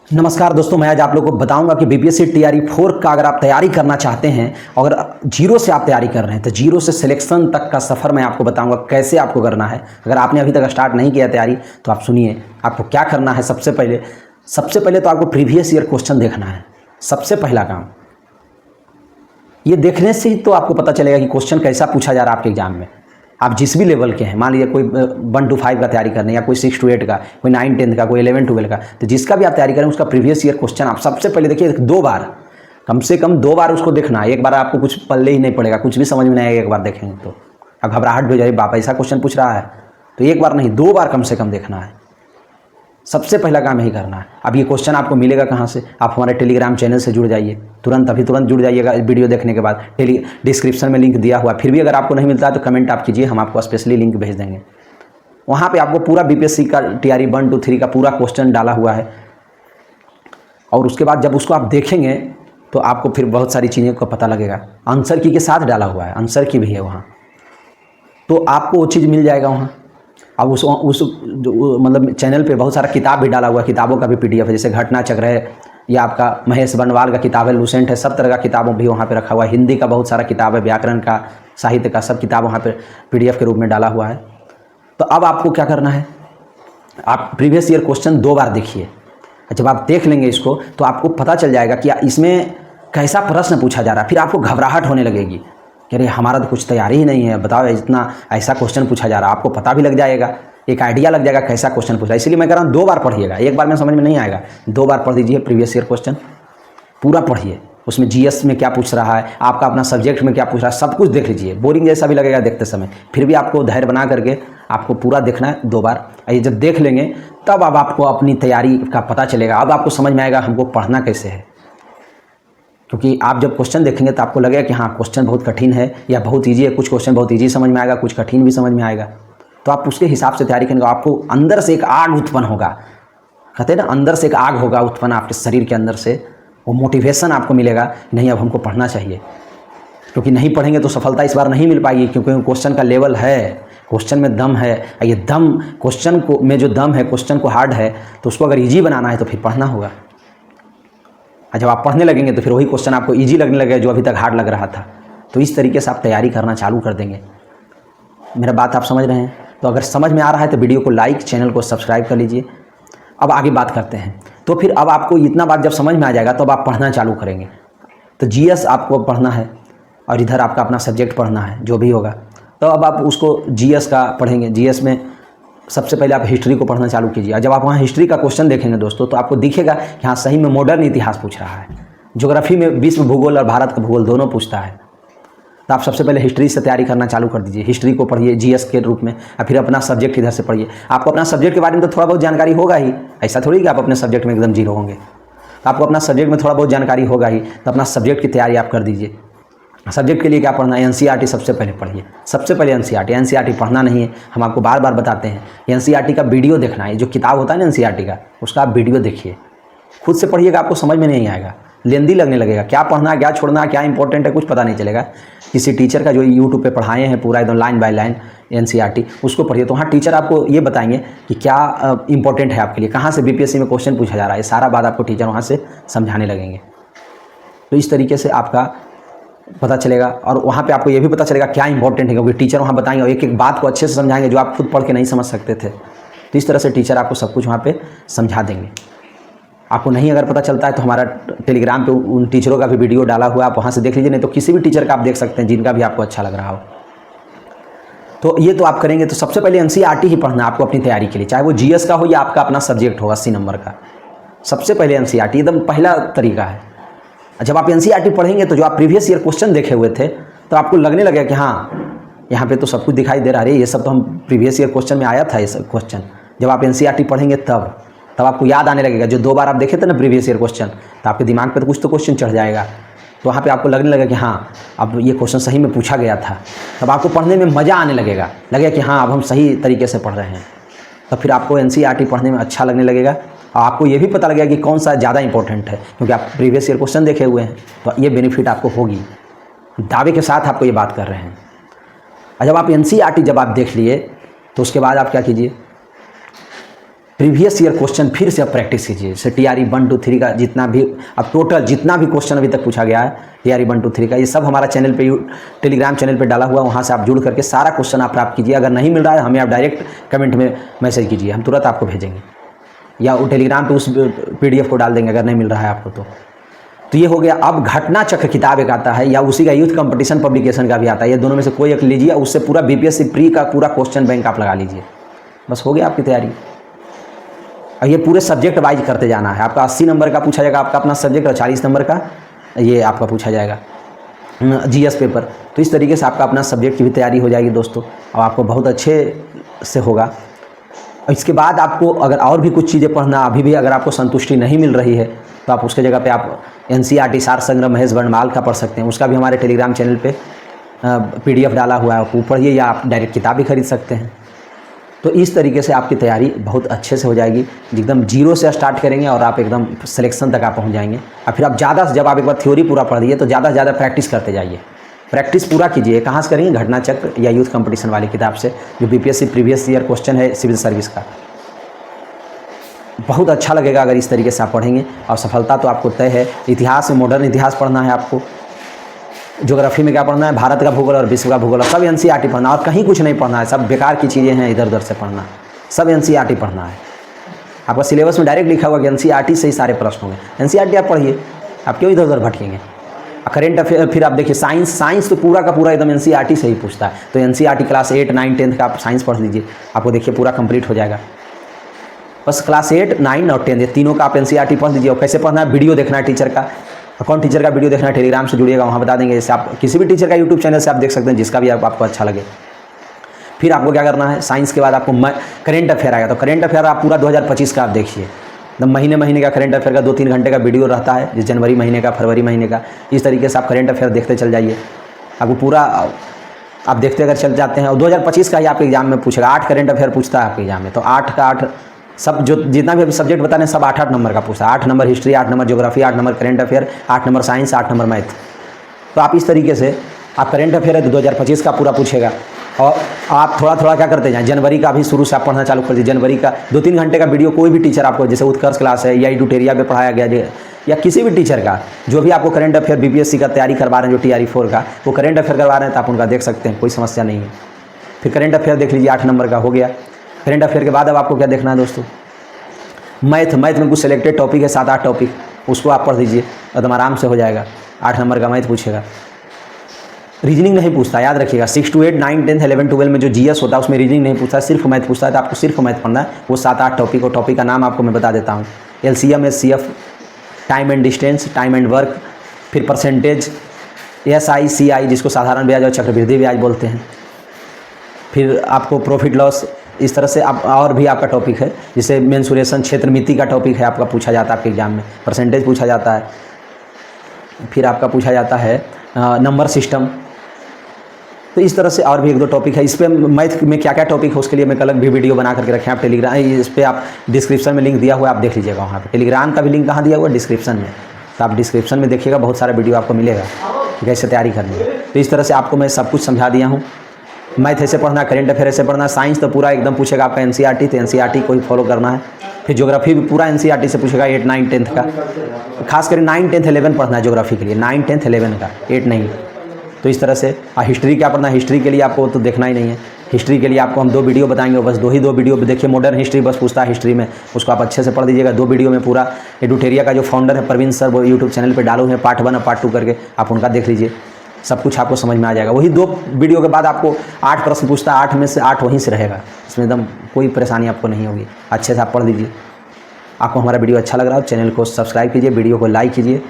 नमस्कार दोस्तों, मैं आज आप लोगों को बताऊंगा कि बीपीएससी टीआरई 4 का अगर आप तैयारी करना चाहते हैं, अगर जीरो से आप तैयारी कर रहे हैं तो जीरो से सिलेक्शन तक का सफ़र मैं आपको बताऊंगा कैसे आपको करना है। अगर आपने अभी तक स्टार्ट नहीं किया तैयारी तो आप सुनिए आपको क्या करना है। सबसे पहले तो आपको प्रीवियस ईयर क्वेश्चन देखना है। सबसे पहला काम ये देखने से ही तो आपको पता चलेगा कि क्वेश्चन कैसा पूछा जा रहा है आपके एग्जाम में। आप जिस भी लेवल के हैं, मान लीजिए कोई 1 to 5 का तैयारी करने या कोई 6 to 8 का, कोई 9 10 का, कोई 11 12 का, तो जिसका भी आप तैयारी करें उसका प्रीवियस ईयर क्वेश्चन आप सबसे पहले देखिए 2 बार, कम से कम 2 बार उसको देखना है। एक बार आपको कुछ पल्ले ही नहीं पड़ेगा, कुछ भी समझ में नहीं आएगा एक बार देखेंगे तो। अब घबराहट भी हो जाए, बाप ऐसा क्वेश्चन पूछ रहा है, तो एक बार नहीं 2 बार कम से कम देखना है। सबसे पहला काम यही करना है। अब ये क्वेश्चन आपको मिलेगा कहाँ से? आप हमारे टेलीग्राम चैनल से जुड़ जाइए, तुरंत जुड़ जाइएगा वीडियो देखने के बाद। डिस्क्रिप्शन में लिंक दिया हुआ है। फिर भी अगर आपको नहीं मिलता है तो कमेंट आप कीजिए, हम आपको स्पेशली लिंक भेज देंगे। वहाँ पे आपको पूरा बीपीएससी का टीआरई 1 to 3 का पूरा क्वेश्चन डाला हुआ है। और उसके बाद जब उसको आप देखेंगे तो आपको फिर बहुत सारी चीज़ों का पता लगेगा। आंसर की के साथ डाला हुआ है, आंसर की भी है वहाँ, तो आपको वो चीज़ मिल जाएगा वहाँ। अब उस मतलब चैनल पे बहुत सारा किताब भी डाला हुआ है, किताबों का भी पीडीएफ है। जैसे घटना चक्र है, या आपका महेश बनवाल का किताब है, लूसेंट है, सब तरह का किताबों भी वहाँ पे रखा हुआ है। हिंदी का बहुत सारा किताब है, व्याकरण का, साहित्य का, सब किताब वहाँ पे पीडीएफ के रूप में डाला हुआ है। तो अब आपको क्या करना है, आप प्रीवियस ईयर क्वेश्चन 2 बार देखिए। जब आप देख लेंगे इसको तो आपको पता चल जाएगा कि इसमें कैसा प्रश्न पूछा जा रहा है। फिर आपको घबराहट होने लगेगी कि अरे हमारा तो कुछ तैयारी ही नहीं है, बताओ इतना ऐसा क्वेश्चन पूछा जा रहा है। आपको पता भी लग जाएगा, एक आइडिया लग जाएगा कैसा क्वेश्चन पूछा है। इसलिए मैं कह रहा हूँ 2 बार पढ़िएगा, एक बार में समझ में नहीं आएगा, 2 बार पढ़ दीजिए। प्रीवियस ईयर क्वेश्चन पूरा पढ़िए, उसमें जीएस में क्या पूछ रहा है, आपका अपना सब्जेक्ट में क्या पूछ रहा है, सब कुछ देख लीजिए। बोरिंग जैसा भी लगेगा देखते समय, फिर भी आपको धैर्य बना करके आपको पूरा देखना है 2 बार। ये जब देख लेंगे तब अब आपको अपनी तैयारी का पता चलेगा। अब आपको समझ में आएगा हमको पढ़ना कैसे है। क्योंकि आप जब क्वेश्चन देखेंगे तो आपको लगेगा कि हाँ क्वेश्चन बहुत कठिन है या बहुत ईजी है। कुछ क्वेश्चन बहुत ईजी समझ में आएगा, कुछ कठिन भी समझ में आएगा। तो आप उसके हिसाब से तैयारी करेंगे। आपको अंदर से एक आग उत्पन्न होगा, कहते हैं ना, अंदर से एक आग होगा उत्पन्न आपके शरीर के अंदर से। वो मोटिवेशन आपको मिलेगा, नहीं अब हमको पढ़ना चाहिए। क्योंकि नहीं पढ़ेंगे तो सफलता इस बार नहीं मिल पाएगी, क्योंकि क्वेश्चन का लेवल है, क्वेश्चन में दम है। ये दम क्वेश्चन को में जो दम है, क्वेश्चन को हार्ड है, तो उसको अगर ईजी बनाना है तो फिर पढ़ना होगा। जब आप पढ़ने लगेंगे तो फिर वही क्वेश्चन आपको इजी लगने लगेगा जो अभी तक हार्ड लग रहा था। तो इस तरीके से आप तैयारी करना चालू कर देंगे। मेरा बात आप समझ रहे हैं? तो अगर समझ में आ रहा है तो वीडियो को लाइक, चैनल को सब्सक्राइब कर लीजिए। अब आगे बात करते हैं। तो फिर अब आपको इतना बात जब समझ में आ जाएगा तो अब आप पढ़ना चालू करेंगे। तो जीएस आपको पढ़ना है और इधर आपका अपना सब्जेक्ट पढ़ना है, जो भी होगा। तो अब आप उसको जीएस का पढ़ेंगे। जीएस में सबसे पहले आप हिस्ट्री को पढ़ना चालू कीजिए। और जब आप वहाँ हिस्ट्री का क्वेश्चन देखेंगे दोस्तों तो आपको दिखेगा कि हाँ सही में मॉडर्न इतिहास पूछ रहा है। ज्योग्राफी में विश्व भूगोल और भारत का भूगोल दोनों पूछता है। तो आप सबसे पहले हिस्ट्री से तैयारी करना चालू कर दीजिए। हिस्ट्री को पढ़िए जीएस के रूप में, और फिर अपना सब्जेक्ट इधर से पढ़िए। आपको अपना सब्जेक्ट के बारे में तो थोड़ा बहुत जानकारी होगा ही, ऐसा थोड़ी कि आप अपने सब्जेक्ट में एकदम जीरो होंगे। तो आपको अपना सब्जेक्ट में थोड़ा बहुत जानकारी होगा ही, तो अपना सब्जेक्ट की तैयारी आप कर दीजिए। सब्जेक्ट के लिए क्या पढ़ना है? एनसीईआरटी सबसे पहले पढ़िए। सबसे पहले एनसीईआरटी पढ़ना नहीं है, हम आपको बार बार बताते हैं। एनसीईआरटी का वीडियो देखना है, जो किताब होता है ना एनसीईआरटी का, उसका आप वीडियो देखिए। खुद से पढ़िएगा, आपको समझ में नहीं आएगा, लेंदी लगने लगेगा। क्या पढ़ना है, क्या छोड़ना है, क्या इंपॉर्टेंट है, कुछ पता नहीं चलेगा। किसी टीचर का जो यूट्यूब पे पढ़ाए हैं पूरा एकदम लाइन बाय लाइन एनसीईआरटी, उसको पढ़िए। तो वहाँ टीचर आपको ये बताएंगे कि क्या इंपॉर्टेंट है आपके लिए, कहाँ से बीपीएससी में क्वेश्चन पूछा जा रहा है, सारा बात आपको टीचर वहाँ से समझाने लगेंगे। तो इस तरीके से आपका पता चलेगा। और वहाँ पे आपको ये भी पता चलेगा क्या इंपॉर्टेंट है, क्योंकि टीचर वहाँ बताएंगे और एक एक बात को अच्छे से समझाएंगे जो आप खुद पढ़ के नहीं समझ सकते थे। तो इस तरह से टीचर आपको सब कुछ वहाँ पे समझा देंगे। आपको नहीं अगर पता चलता है तो हमारा टेलीग्राम पे उन टीचरों का भी वीडियो डाला हुआ है, आप वहाँ से देख लीजिए। नहीं तो किसी भी टीचर का आप देख सकते हैं जिनका भी आपको अच्छा लग रहा हो। तो ये तो आप करेंगे। तो सबसे पहले एनसीईआरटी ही पढ़ना है आपको अपनी तैयारी के लिए, चाहे वो जीएस का हो या आपका अपना सब्जेक्ट हो 80 नंबर का। सबसे पहले एनसीईआरटी एकदम पहला तरीका है। जब आप एनसीईआरटी पढ़ेंगे तो जो आप प्रीवियस ईयर क्वेश्चन देखे हुए थे तो आपको लगने लगेगा कि हाँ यहाँ पे तो सब कुछ दिखाई दे रहा है, ये सब तो हम प्रीवियस ईयर क्वेश्चन में आया था ये सब क्वेश्चन। जब आप एनसीईआरटी पढ़ेंगे तब आपको याद आने लगेगा। जो 2 बार आप देखे थे ना प्रीवियस ईयर क्वेश्चन, तो आपके दिमाग पे तो कुछ तो क्वेश्चन चढ़ जाएगा। तो वहाँ पे आपको लगने लगेगा कि हाँ अब ये क्वेश्चन सही में पूछा गया था। तब आपको पढ़ने में मज़ा आने लगेगा कि हाँ अब हम सही तरीके से पढ़ रहे हैं। तो फिर आपको एनसीईआरटी पढ़ने में अच्छा लगने लगेगा। और आपको ये भी पता लगेगा कि कौन सा ज़्यादा इंपॉर्टेंट है, क्योंकि आप प्रीवियस ईयर क्वेश्चन देखे हुए हैं। तो ये बेनिफिट आपको होगी, दावे के साथ आपको ये बात कर रहे हैं। और जब आप एनसीईआरटी जब आप देख लिए तो उसके बाद आप क्या कीजिए, प्रीवियस ईयर क्वेश्चन फिर से अब प्रैक्टिस कीजिए। जैसे TRE 1 2 3 का जितना भी अब टोटल जितना भी क्वेश्चन अभी तक पूछा गया है TRE 1 2 3 का, ये सब हमारा चैनल पे टेलीग्राम चैनल पे डाला हुआ, वहाँ से आप जुड़ करके सारा क्वेश्चन आप प्राप्त कीजिए। अगर नहीं मिल रहा है हमें आप डायरेक्ट कमेंट में मैसेज कीजिए, हम तुरंत आपको भेजेंगे, या वो टेलीग्राम पे उस PDF को डाल देंगे अगर नहीं मिल रहा है आपको तो ये हो गया। अब घटना चक्र किताब एक आता है, या उसी का यूथ कंपटीशन पब्लिकेशन का भी आता है, ये दोनों में से कोई एक लीजिए, उससे पूरा BPSC प्री का पूरा क्वेश्चन बैंक आप लगा लीजिए, बस हो गया आपकी तैयारी। और ये पूरे सब्जेक्ट वाइज करते जाना है। आपका 80 नंबर का पूछा जाएगा आपका अपना सब्जेक्ट, और 40 नंबर का ये आपका पूछा जाएगा GS पेपर। तो इस तरीके से आपका अपना सब्जेक्ट की भी तैयारी हो जाएगी दोस्तों, और आपको बहुत अच्छे से होगा। इसके बाद आपको अगर और भी कुछ चीज़ें पढ़ना अभी भी अगर आपको संतुष्टि नहीं मिल रही है, तो आप उसके जगह पे आप NCERT सार संग्रह महेश वर्णमाल का पढ़ सकते हैं। उसका भी हमारे टेलीग्राम चैनल पे PDF डाला हुआ है, वो पढ़िए, या आप डायरेक्ट किताब भी खरीद सकते हैं। तो इस तरीके से आपकी तैयारी बहुत अच्छे से हो जाएगी। एकदम 0 से स्टार्ट करेंगे और आप एकदम सिलेक्शन तक आप पहुँच जाएंगे। और फिर आप ज़्यादा से जब आप एक बार थ्योरी पूरा पढ़ दिए तो ज़्यादा से ज़्यादा प्रैक्टिस करते जाइए, प्रैक्टिस पूरा कीजिए। कहाँ से करेंगे? घटना चक्र या यूथ कंपटीशन वाली किताब से, जो BPSC प्रीवियस ईयर क्वेश्चन है सिविल सर्विस का। बहुत अच्छा लगेगा अगर इस तरीके से आप पढ़ेंगे, और सफलता तो आपको तय है। इतिहास में मॉडर्न इतिहास पढ़ना है आपको, ज्योग्राफी में क्या पढ़ना है? भारत का भूगोल और विश्व का भूगोल, सब NCERT पढ़ना, और कहीं कुछ नहीं पढ़ना है। सब बेकार की चीज़ें हैं इधर उधर से पढ़ना, सब NCERT पढ़ना है। आपका सिलेबस में डायरेक्ट लिखा हुआ कि NCERT से ही सारे प्रश्न होंगे, NCERT आप पढ़िए, आप क्यों इधर उधर भटकेंगे। करेंट अफेयर फिर आप देखिए, साइंस तो पूरा का पूरा एकदम NCERT से ही पूछता है। तो NCERT क्लास 8 9 10 का आप साइंस पढ़ लीजिए, आपको देखिए पूरा कंप्लीट हो जाएगा। बस क्लास 8 9 और 10 ये तीनों का आप NCERT पढ़ लीजिए। और कैसे पढ़ना है? वीडियो देखना है टीचर का, कौन टीचर का वीडियो देखना है, टेलीग्राम से जुड़िएगा, वहाँ बता देंगे। जैसे आप किसी भी टीचर का यूट्यूब चैनल से आप देख सकते हैं, जिसका भी आपको अच्छा लगे। फिर आपको क्या करना है? साइंस के बाद आपको करेंट अफेयर आएगा, तो करेंट अफेयर आप पूरा 2025 का आप देखिए, एकदम महीने का करेंट अफेयर का 2-3 घंटे का वीडियो रहता है, जिस जनवरी महीने का, फरवरी महीने का। इस तरीके से आप करेंट अफेयर देखते चल जाइए, आपको पूरा आप देखते अगर चल जाते हैं। और 2025 का ही आपके एग्जाम में पूछेगा, 8 करेंट अफेयर पूछता है आपके एग्जाम में, तो 8 का 8 सब जो जितना भी अभी सब्जेक्ट बता रहे हैं सब 8-8 नंबर का पूछता है। 8 number history, 8 number geography, 8 number current affair, 8 number science, 8 number math. तो आप इस तरीके से आप करेंट अफेयर है तो 2025 का पूरा पूछेगा। और आप थोड़ा थोड़ा क्या करते जाएं, जनवरी का भी शुरू से आप पढ़ना चालू कर दीजिए। जनवरी का 2-3 घंटे का वीडियो कोई भी टीचर आपको, जैसे उत्कर्ष क्लास है या एडुटेरिया पे पढ़ाया गया, या किसी भी टीचर का जो भी आपको करेंट अफेयर BPSC का तैयारी करवा रहे हैं, जो TRE 4 का वो करेंट अफेयर करवा रहे हैं, तो आप उनका देख सकते हैं, कोई समस्या नहीं है। फिर करेंट अफेयर देख लीजिए, 8 नंबर का हो गया। करेंट अफेयर के बाद अब आपको क्या देखना है दोस्तों? मैथ में कुछ सिलेक्टेड टॉपिक है, 7-8 टॉपिक, उसको आप पढ़ दीजिए, एकदम आराम से हो जाएगा। 8 नंबर का मैथ पूछेगा। रीजनिंग नहीं पूछता, याद रखिएगा। 6 to 8 9 10 11 12 में जो GS होता है उसमें रीजनिंग नहीं पूछता, सिर्फ मैथ पूछता है। तो आपको सिर्फ मैथ पढ़ना है, वो 7-8 टॉपिक। और टॉपिक का नाम आपको मैं बता देता हूँ। LCM, SCF, time and distance, time and work, फिर परसेंटेज, SI CI जिसको साधारण ब्याज और चक्रवृद्धि ब्याज बोलते हैं, फिर आपको प्रॉफिट लॉस, इस तरह से आप और भी आपका टॉपिक है। जैसे मेंसुरेशन, क्षेत्र मिति का टॉपिक है, आपका पूछा जाता है आपके एग्जाम में। परसेंटेज पूछा जाता है, फिर आपका पूछा जाता है नंबर सिस्टम। तो इस तरह से और भी 1-2 टॉपिक है। इस पर मैथ में क्या क्या टॉपिक है उसके लिए मैं अलग भी वीडियो बना करके रखे आप टेलीग्राम, इस पर आप डिस्क्रिप्शन में लिंक दिया हुआ है, आप देख लीजिएगा वहाँ पे। टेलीग्राम का भी लिंक कहाँ दिया हुआ है? डिस्क्रिप्शन में। तो आप डिस्क्रिप्शन में देखिएगा, बहुत सारा वीडियो आपको मिलेगा कि कैसे तैयारी करनी है। तो इस तरह से आपको मैं सब कुछ समझा दिया हूँ। मैथ ऐसे पढ़ना, करेंट अफेयर ऐसे पढ़ना, साइंस तो पूरा एकदम पूछेगा आपका NCERT, तो NCERT को ही फॉलो करना है। फिर ज्योग्राफी भी पूरा NCERT से पूछेगा, 8 9 10 का, खासकर 9 10 11 पढ़ना है ज्योग्राफी के लिए, 9 10 11 का, 8 नहीं। तो इस तरह से हिस्ट्री क्या पढ़ना है? हिस्ट्री के लिए आपको तो देखना ही नहीं है। हिस्ट्री के लिए आपको हम 2 वीडियो बताएंगे, बस 2 वीडियो देखिए। मॉडर्न हिस्ट्री बस पूछता है हिस्ट्री में, उसको आप अच्छे से पढ़ दीजिएगा। 2 वीडियो में पूरा एडुटेरिया का जो फाउंडर है प्रवीण सर, वो यूट्यूब चैनल पर डालो हैं, पार्ट 1 और पार्ट 2 करके, आप उनका देख लीजिए, सब कुछ आपको समझ में आ जाएगा। वही 2 वीडियो के बाद आपको 8 प्रश्न पूछता है, 8 में से 8 वहीं से रहेगा, इसमें एकदम कोई परेशानी आपको नहीं होगी। अच्छे से आप पढ़ लीजिए। आपको हमारा वीडियो अच्छा लग रहा है, चैनल को सब्सक्राइब कीजिए, वीडियो को लाइक कीजिए।